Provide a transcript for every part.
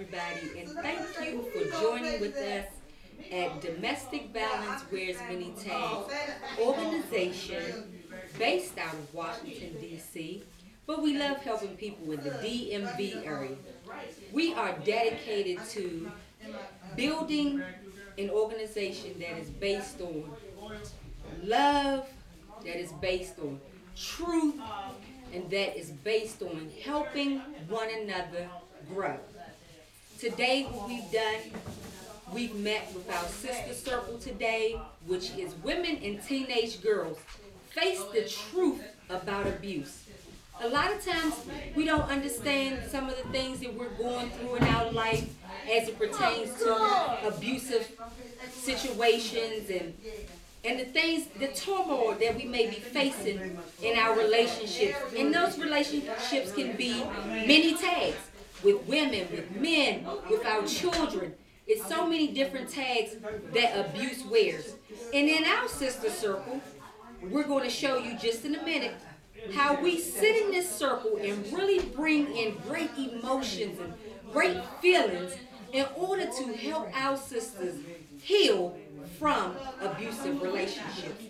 everybody, and thank you for joining with us at Domestic Balance Wears Many Tags, organization based out of Washington, D.C., but we love helping people in the DMV area. We are dedicated to building an organization that is based on love, that is based on truth, and that is based on helping one another grow. Today what we've done, we've met with our sister circle today, which is women and teenage girls face the truth about abuse. A lot of times we don't understand some of the things that we're going through in our life as it pertains to abusive situations and the things, the turmoil that we may be facing in our relationships. And those relationships can be many tags, with women, with men, with our children. It's so many different tags that abuse wears. And in our sister circle, we're going to show you just in a minute how we sit in this circle and really bring in great emotions and great feelings in order to help our sisters heal from abusive relationships.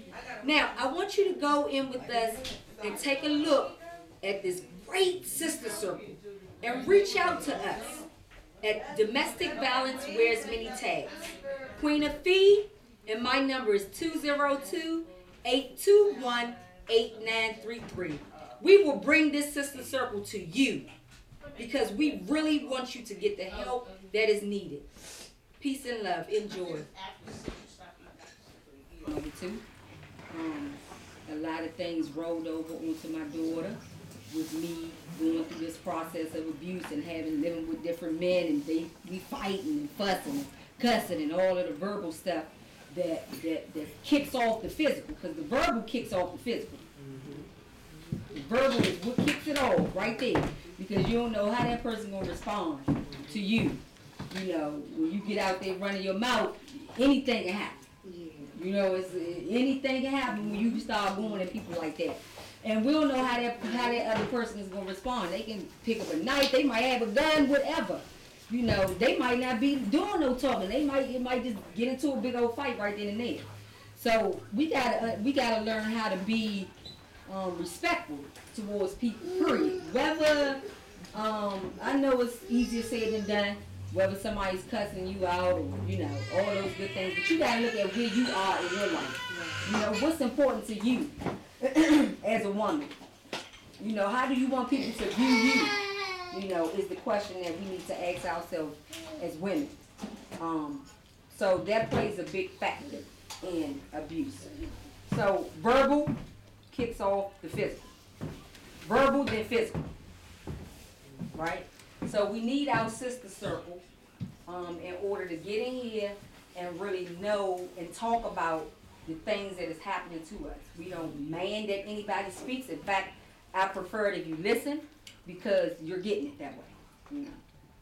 Now, I want you to go in with us and take a look at this great sister circle and reach out to us at Domestic Balance Wears Many Tags. Queen of Fee, and my number is 202-821-8933. We will bring this sister circle to you because we really want you to get the help that is needed. Peace and love. Enjoy. Number two, a lot of things rolled over onto my daughter with me going through this process of abuse and living with different men, and we fighting and fussing and cussing and all of the verbal stuff that kicks off the physical, because the verbal kicks off the physical. The verbal is what kicks it off right there, because you don't know how that person gonna respond to you. You know, when you get out there running your mouth, anything can happen. You know, anything can happen when you start going at people like that. And we don't know how that other person is going to respond. They can pick up a knife, they might have a gun, whatever. You know, they might not be doing no talking. It might just get into a big old fight right then and there. So we gotta learn how to be respectful towards people, period. Whether, I know it's easier said than done, whether somebody's cussing you out or, you know, all those good things, but you gotta look at where you are in your life. You know, what's important to you as a woman? You know, how do you want people to view you? You know, is the question that we need to ask ourselves as women. So that plays a big factor in abuse. So verbal kicks off the physical. Verbal, then physical. Right? So we need our sister circle in order to get in here and really know and talk about the things that is happening to us. We don't demand that anybody speaks. In fact, I prefer it if you listen, because you're getting it that way. You know.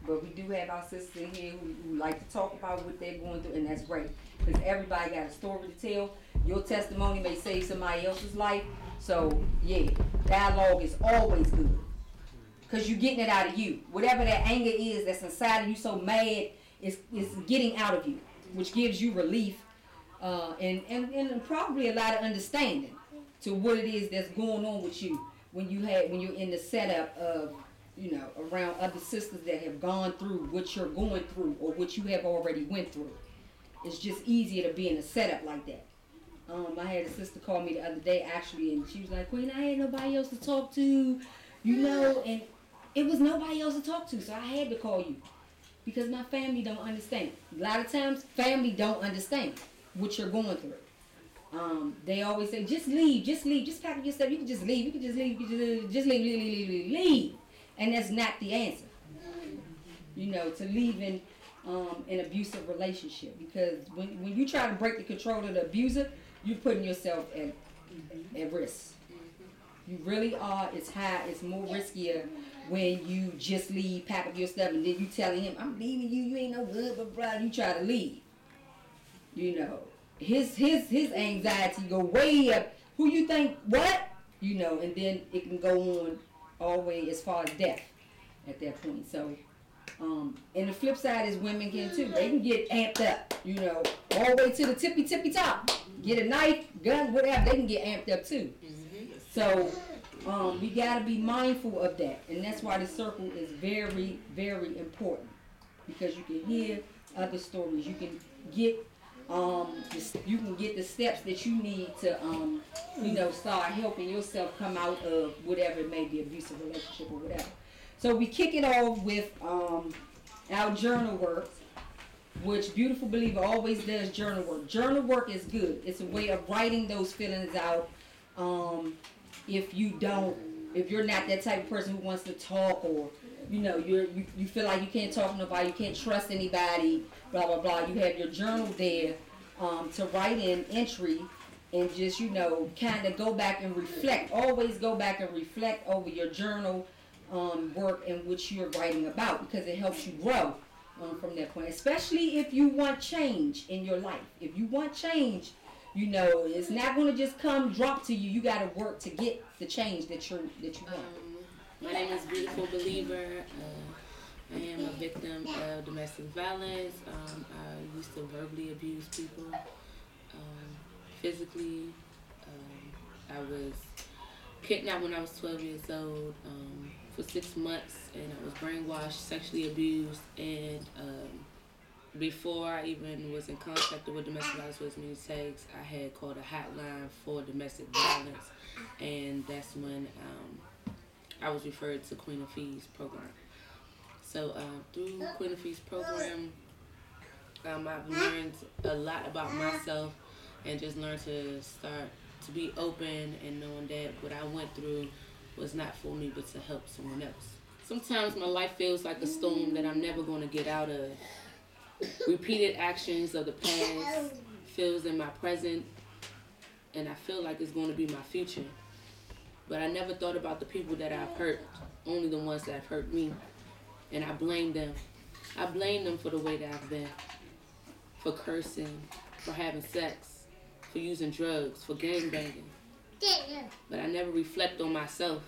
But we do have our sisters in here who like to talk about what they're going through, and that's great, because everybody got a story to tell. Your testimony may save somebody else's life. So yeah, dialogue is always good, because you're getting it out of you. Whatever that anger is that's inside of you, so mad, is getting out of you, which gives you relief and probably a lot of understanding to what it is that's going on with you when you're in the setup of, you know, around other sisters that have gone through what you're going through or what you have already went through. It's just easier to be in a setup like that. I had a sister call me the other day actually, and she was like, Queen, I had nobody else to talk to, you know, and it was nobody else to talk to, so I had to call you, because my family don't understand. A lot of times, family don't understand what you're going through. They always say, just leave, just pack up your stuff, you can just leave, just leave. And that's not the answer. You know, to leave in an abusive relationship, because when you try to break the control of the abuser, you're putting yourself at risk. You really are. It's more riskier when you just leave, pack up your stuff, and then you telling him, I'm leaving you, you ain't no good, but bro, you try to leave. You know, his anxiety go way up. Who you think, what? You know, and then it can go on all the way as far as death at that point. So And the flip side is women can too. They can get amped up, you know, all the way to the tippy top. Get a knife, gun, whatever, they can get amped up too. So we gotta be mindful of that. And that's why the circle is very, very important. Because you can hear other stories. You can get the steps that you need to you know, start helping yourself come out of whatever it may be, abusive relationship or whatever. So we kick it off with our journal work, which Beautiful Believer always does journal work. Journal work is good. It's a way of writing those feelings out. If you're not that type of person who wants to talk, or you know, you feel like you can't talk to nobody, you can't trust anybody, blah blah blah. You have your journal there to write in entry and just, you know, kind of go back and reflect. Always go back and reflect over your journal work in which you're writing about, because it helps you grow from that point, especially if you want change in your life. If you want change, you know, it's not going to just come drop to you. You got to work to get the change that you want. My name is Beautiful Believer. I am a victim of domestic violence. I used to verbally abuse people, physically. I was kidnapped when I was 12 years old for 6 months, and I was brainwashed, sexually abused, and before I even was in contact with domestic violence with many tags, I had called a hotline for domestic violence, and that's when I was referred to Queen of Fees program. So through Queen of Fees program, I've learned a lot about myself, and just learned to start to be open and knowing that what I went through was not for me, but to help someone else. Sometimes my life feels like a storm that I'm never going to get out of. Repeated actions of the past feels in my present, and I feel like it's going to be my future. But I never thought about the people that I've hurt, only the ones that have hurt me. And I blame them. I blame them for the way that I've been, for cursing, for having sex, for using drugs, for gangbanging. But I never reflect on myself.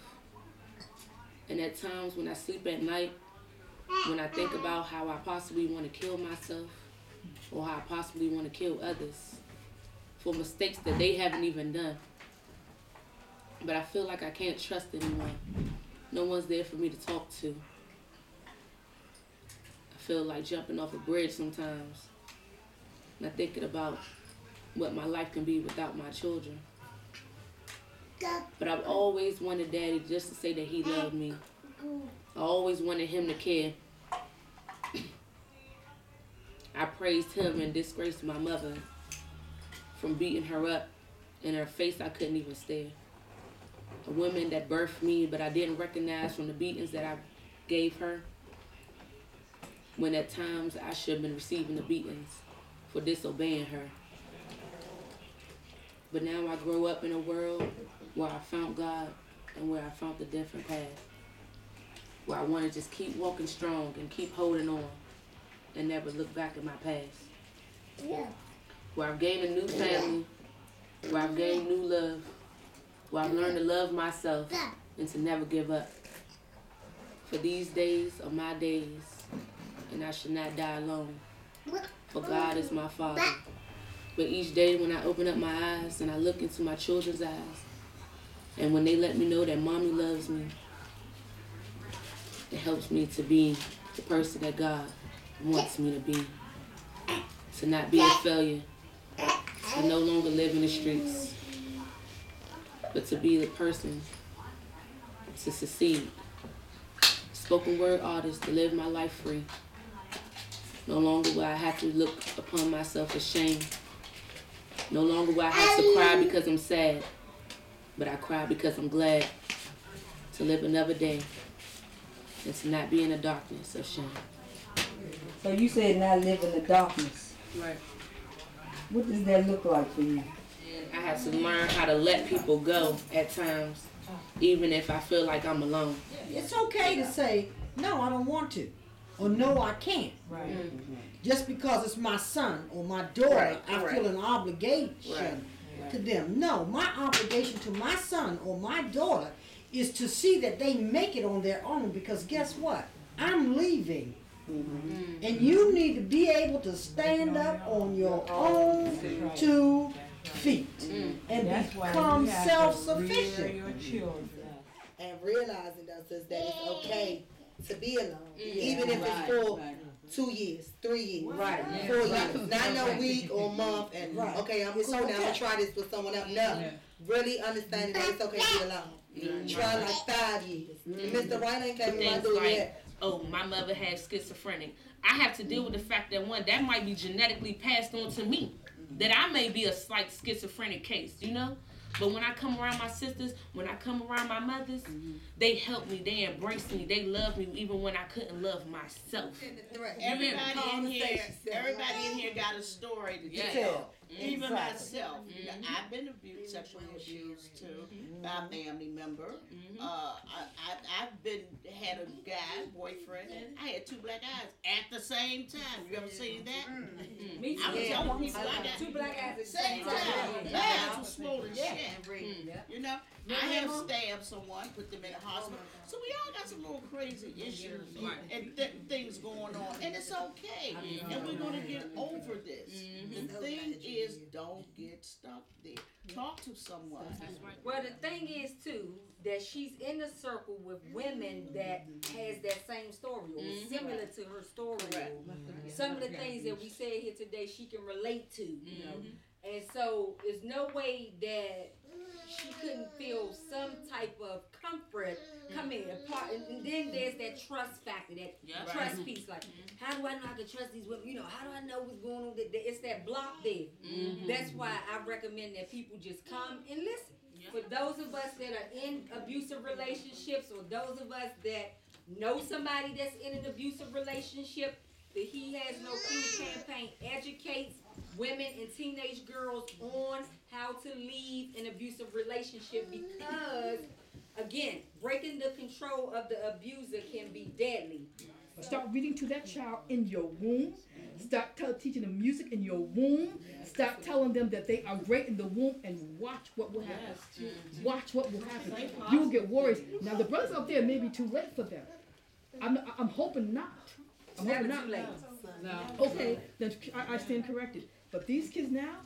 And at times when I sleep at night, when I think about how I possibly want to kill myself, or how I possibly want to kill others for mistakes that they haven't even done. But I feel like I can't trust anyone. No one's there for me to talk to. I feel like jumping off a bridge sometimes. Not thinking about what my life can be without my children. But I've always wanted Daddy just to say that he loved me. I always wanted him to care. I praised him and disgraced my mother from beating her up. In her face, I couldn't even stare. A woman that birthed me, but I didn't recognize from the beatings that I gave her, when at times I should have been receiving the beatings for disobeying her. But now I grow up in a world where I found God and where I found a different path, where I want to just keep walking strong and keep holding on and never look back at my past. Where I've gained a new family, where I've gained new love, where I've learned to love myself and to never give up. For these days are my days, and I should not die alone. For God is my Father. But each day when I open up my eyes and I look into my children's eyes, and when they let me know that Mommy loves me, it helps me to be the person that God wants me to be. To not be a failure, to no longer live in the streets, but to be the person to succeed. Spoken word artist, to live my life free. No longer will I have to look upon myself as shame. No longer will I have to cry because I'm sad, but I cry because I'm glad to live another day and to not be in the darkness of shame. So you said not live in the darkness. Right. What does that look like for you? I have to learn how to let people go at times, even if I feel like I'm alone. It's okay to say, no, I don't want to, or no, I can't. Right. Mm-hmm. Just because it's my son or my daughter, I feel an obligation to them. No, my obligation to my son or my daughter is to see that they make it on their own, because guess what? I'm leaving And you need to be able to stand up on your own 2 feet and become self-sufficient. And realizing though, sis, that it's okay to be alone, even if it's for 2 years, 3 years, 4 years, not no week or month. And okay, I'm cool now. I'm gonna try this with someone else. No, really understanding that it's okay to be alone. Try like 5 years. Mr. White ain't came to my door yet. Oh, my mother had schizophrenic. I have to deal with the fact that that might be genetically passed on to me. That I may be a slight schizophrenic case, you know? But when I come around my sisters, when I come around my mothers, they help me, they embrace me, they love me even when I couldn't love myself. Everybody in here got a story to tell. Even myself. I've been sexually abused too by a family member. I've had a guy, boyfriend, and I had 2 black eyes at the same time. You ever seen that? Me too. I was telling people I got 2 black eyes at the same time. My eyes were swollen shit. You know, I have stabbed someone, put them in the hospital. So we all got some little crazy issues and things going on, and it's okay. And we're gonna get over this. The thing is, don't get stuck there. Talk to someone. Well, the thing is too that she's in a circle with women that has that same story or similar to her story. Some of the things that we said here today, she can relate to. You know? And so there's no way that she couldn't feel some type of comfort coming apart. And then there's that trust factor, that trust piece. Like, how do I know I can trust these women? You know, how do I know what's going on? It's that block there. That's why I recommend that people just come and listen. For those of us that are in abusive relationships, or those of us that know somebody that's in an abusive relationship, the He Has No Clue campaign educates women and teenage girls on how to leave an abusive relationship, because, again, breaking the control of the abuser can be deadly. Start reading to that child in your womb. Start teaching them music in your womb. Start telling them that they are great in the womb, and watch what will happen. Watch what will happen. You will get worried. Now, the brothers up there may be too late for them. I'm hoping not. I'm hoping not. No. Okay, then I stand corrected. But these kids now,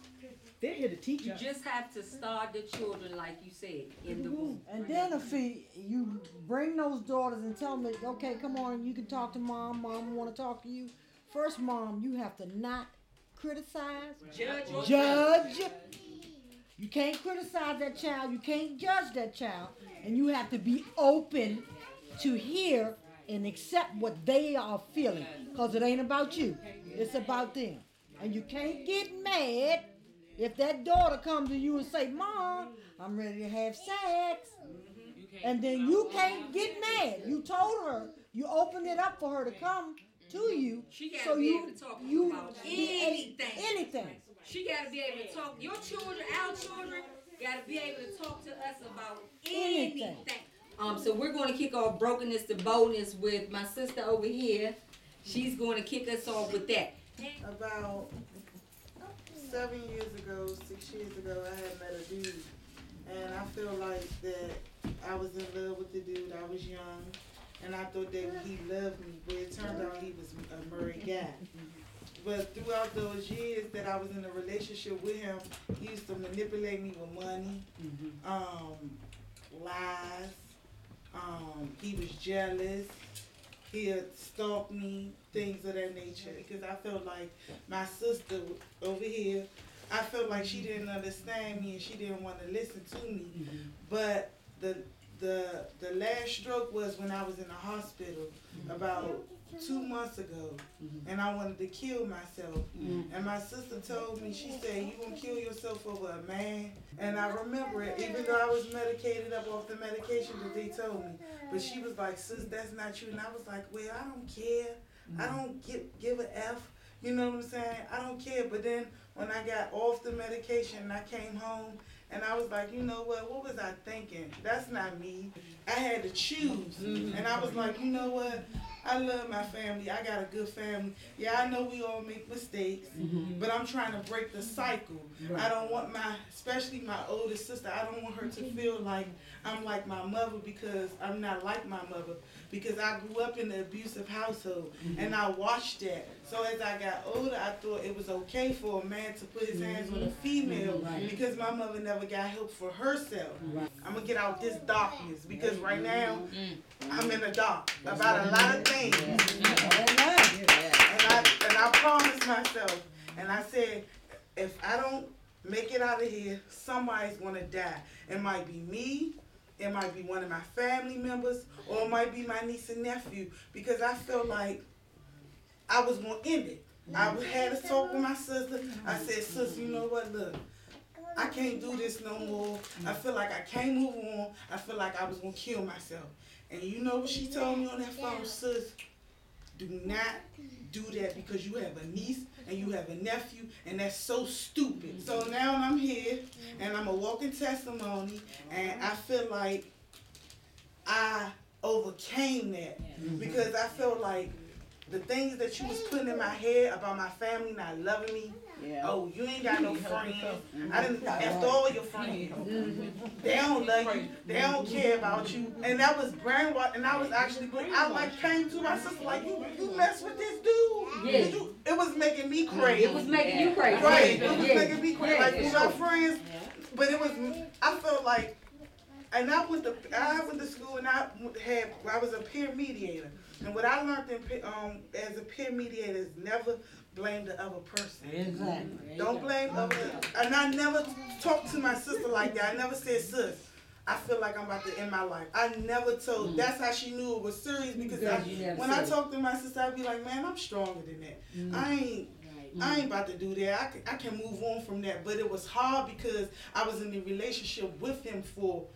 they're here to teach us. You just have to start the children, like you said, in the womb. And then if you bring those daughters and tell them, okay, come on, you can talk to mom. Mom want to talk to you. First, mom, you have to not criticize, judge. You can't criticize that child. You can't judge that child. And you have to be open to hear and accept what they are feeling. Because it ain't about you. It's about them. And you can't get mad if that daughter comes to you and say, Mom, I'm ready to have sex. And then you can't get mad. You told her, you opened it up for her to come to you. She got to be able to talk to you about anything. She got to be able to talk. Your children, our children, got to be able to talk to us about anything. So we're going to kick off Brokenness to Boldness with my sister over here. She's going to kick us off with that. About 7 years ago, 6 years ago, I had met a dude, and I feel like that I was in love with the dude. I was young, and I thought that he loved me, but it turned out he was a married guy. But throughout those years that I was in a relationship with him, he used to manipulate me with money, lies. He was jealous. He'd stalk me, things of that nature. Because I felt like my sister over here, I felt like she didn't understand me and she didn't want to listen to me. But the last stroke was when I was in the hospital about 2 months ago, and I wanted to kill myself. And my sister told me, she said, you gonna kill yourself over a man? And I remember it, even though I was medicated up off the medication that they told me. But she was like, sis, that's not you. And I was like, well, I don't care. I don't give a F. You know what I'm saying? I don't care. But then when I got off the medication and I came home, and I was like, you know what was I thinking? That's not me. I had to choose. And I was like, you know what? I love my family. I got a good family. Yeah, I know we all make mistakes, but I'm trying to break the cycle. I don't want especially my oldest sister, I don't want her to feel like I'm like my mother, because I'm not like my mother. because I grew up in an abusive household, and I watched that. So as I got older, I thought it was okay for a man to put his hands on a female because my mother never got help for herself. I'm gonna get out this darkness because right now I'm in the dark about a lot of things, and I promised myself, and I said, if I don't make it out of here, somebody's gonna die. It might be me, it might be one of my family members, or it might be my niece and nephew, because I felt like I was gonna end it. I had a talk with my sister. I said, "Sister, you know what? Look, I can't do this no more. I feel like I can't move on. I feel like I was gonna kill myself." And you know what she told me on that phone, sis? Do not do that because you have a niece and you have a nephew, and that's so stupid. So now I'm here, and I'm a walking testimony, and I feel like I overcame that because I felt like the things that you was putting in my head about my family not loving me. Oh, you ain't got no friends. I didn't. After all your friends, they don't love you. They don't care about you. And that was brainwashed. And I was actually, I like came to my sister like, you mess with this dude. It was making me crazy. It was making you crazy. Right. It was making me crazy. Like with my friends, but it was. I felt like, and I went to school and I was a peer mediator. And what I learned as a peer mediator is never blame the other person. Exactly. Don't blame other. And I never talked to my sister like that. I never said, "Sis, I feel like I'm about to end my life." I never told. That's how she knew it was serious because when I talked to my sister, I'd be like, "Man, I'm stronger than that. I ain't about to do that. I can move on from that." But it was hard because I was in a relationship with him for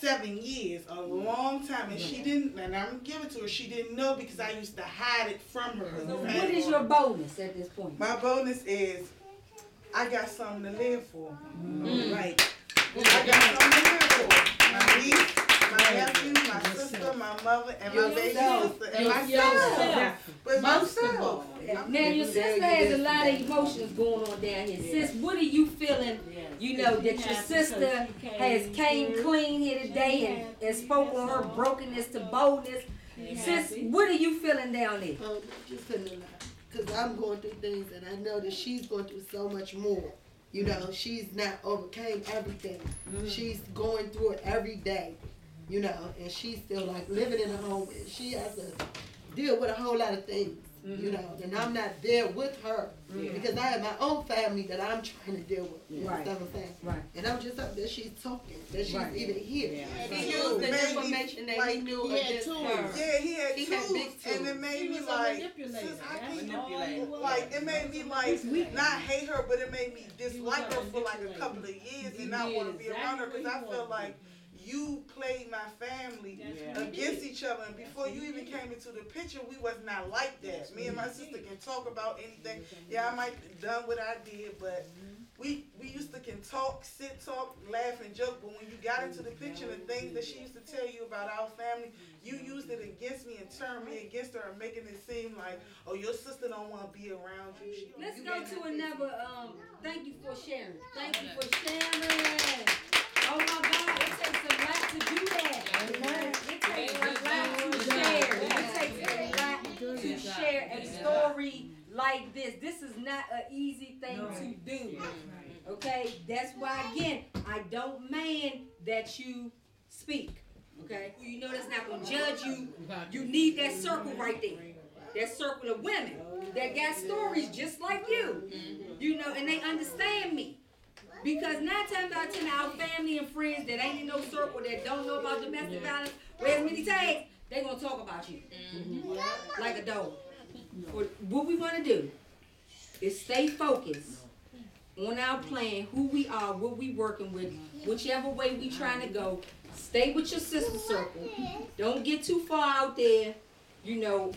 7 years, a long time, and she didn't, and I'm gonna give it to her, she didn't know because I used to hide it from her. So what is your bonus at this point? My bonus is I got something to live for. Right. I got something to live for. My niece, my nephew, my sister, my mother, and my baby sister, and myself. But Most of all. Now your sister has a lot of emotions going on down here. Sis, what are you feeling? You know that your sister has came clean here today and spoke on her brokenness to boldness. Sis, what are you feeling down there? Just feeling a lot. Because I'm going through things and I know that she's going through so much more. You know, she's not overcame everything. She's going through it every day. You know, and she's still like living in a home and she has to deal with a whole lot of things. You know, and I'm not there with her because I have my own family that I'm trying to deal with. Right. Right. And I'm just up there, she's talking, that she's even here. He used the information that he knew against her. Yeah, he had He tools, had big tools. and it made He me was like, a manipulator. sis, I That's can't all he was. like, it made me like, not hate her, but it made me dislike her for like a couple of years and not want to be around her because I felt like you played my family against each other, and before you even came into the picture, we was not like that. Me and my sister can talk about anything. Yeah, I might have done what I did, but we used to can talk, sit, talk, laugh, and joke. But when you got into the picture, the things that she used to tell you about our family, you used it against me and turned me against her, and making it seem like, oh, your sister don't want to be around you. Let's go to another. Thank you for sharing. Thank you for sharing. Oh my God, it takes a lot to do that. It takes a lot to share. It takes a lot to share a story like this. This is not an easy thing to do. Okay? That's why, again, I don't mind that you speak. Okay? You know that's not going to judge you. You need that circle right there. That circle of women that got stories just like you. You know, and they understand me. Because 9 times out of 10, our family and friends that ain't in no circle, that don't know about domestic violence, wear as many tags, they gonna talk about you. Like a dog. What we wanna do is stay focused on our plan, who we are, what we working with, whichever way we trying to go. Stay with your sister circle. Don't get too far out there, you know,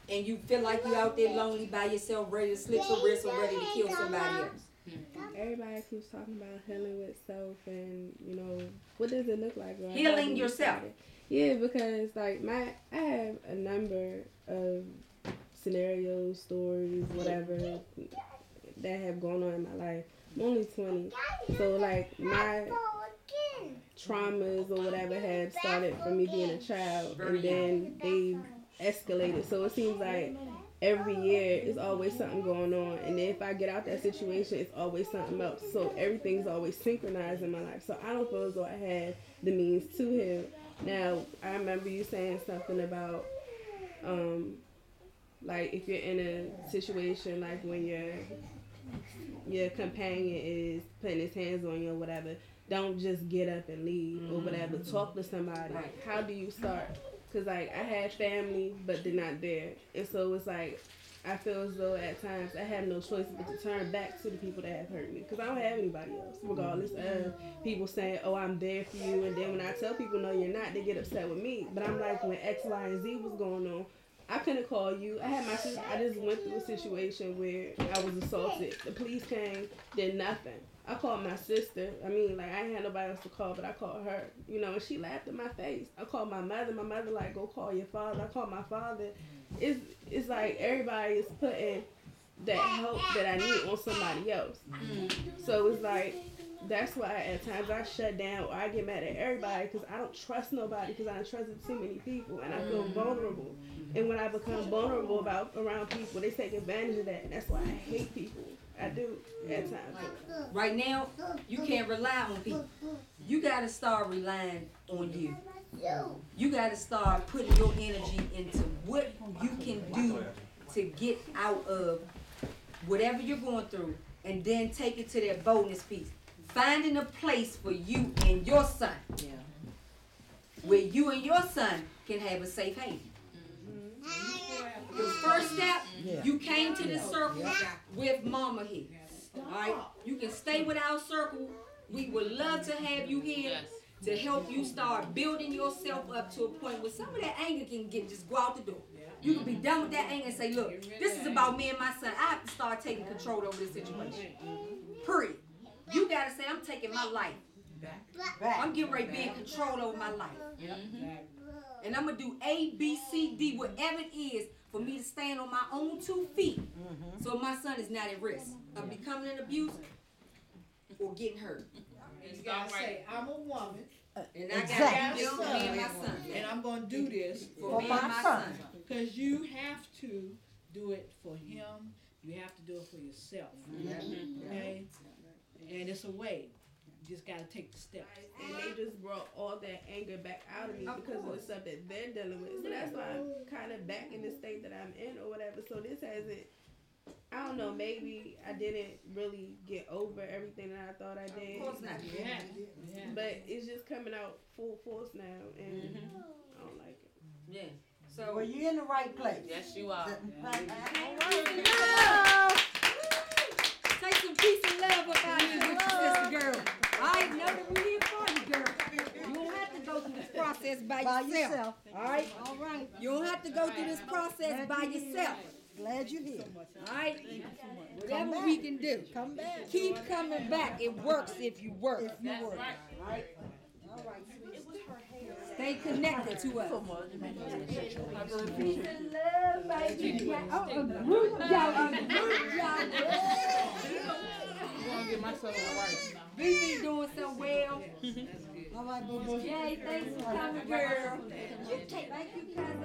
and you feel like you out there lonely by yourself, ready to slit your wrist or ready to kill somebody else. Everybody keeps talking about healing with self and, you know, what does it look like? Healing yourself. Yeah, because, like, I have a number of scenarios, stories, whatever, that have gone on in my life. I'm only 20. So, like, traumas or whatever had started from me being a child, and then they escalated. So it seems like every year is always something going on, and if I get out that situation, it's always something else. So everything's always synchronized in my life. So I don't feel as though I had the means to heal. Now I remember you saying something about like if you're in a situation like when your companion is putting his hands on you or whatever, don't just get up and leave or whatever. Talk to somebody. How do you start? Because like I had family, but they're not there, and so it's like I feel as though at times I have no choice but to turn back to the people that have hurt me, because I don't have anybody else, regardless of people saying, oh, I'm there for you, and then when I tell people, no, you're not, they get upset with me. But I'm like, when X, Y, and Z was going on, I couldn't call you. I had my sister. I just went through a situation where I was assaulted. The police came, did nothing. I called my sister. I mean, like, I ain't had nobody else to call, but I called her, you know, and she laughed in my face. I called my mother. My mother, like, go call your father. I called my father. It's like everybody is putting that help that I need on somebody else. So it's like, that's why at times I shut down or I get mad at everybody, because I don't trust nobody, because I don't trust too many people, and I feel vulnerable. And when I become vulnerable around people, they take advantage of that, and that's why I hate people. I do at times. Right now, you can't rely on people. You got to start relying on you. You got to start putting your energy into what you can do to get out of whatever you're going through, and then take it to that boldness piece. Finding a place for you and your son, where you and your son can have a safe haven. The first step, you came to this circle with mama here. Alright? You can stay with our circle. We would love to have you here to help you start building yourself up to a point where some of that anger can just go out the door. You can be done with that anger and say, look, this is about me and my son. I have to start taking control over this situation. Period. You gotta say, I'm taking my life back. I'm getting ready to be in control over my life. And I'm gonna do A, B, C, D, whatever it is for me to stand on my own 2 feet. So my son is not at risk of becoming an abuser or getting hurt. You gotta say, I'm a woman. And I gotta do this for me and my son. And I'm gonna do this for me and my son. Because you have to do it for him. You have to do it for yourself. Okay? And it's a way. You just gotta take the steps. And they just brought all that anger back out of me because of the stuff that they're dealing with. So that's why I'm kind of back in the state that I'm in or whatever. So this hasn't, I don't know, maybe I didn't really get over everything that I thought I did. Of course not. But it's just coming out full force now, and I don't like it. Yeah. So, well, you're in the right place. Yes, you are. Take some peace and love up out here with your sister, girl. I know that we're here for you, girl. You don't have to go through this process by yourself. All right? All right. You don't have to go through this process by yourself. Glad you're here. All right? Whatever we can do. Come back. Keep coming back. It works if you work. If you work. All right? Stay connected to us. Peace and love, baby. Oh, a group job. BB doing so well. All right, boo-boo. Yay, thanks for coming, girl. Thank you, cousin.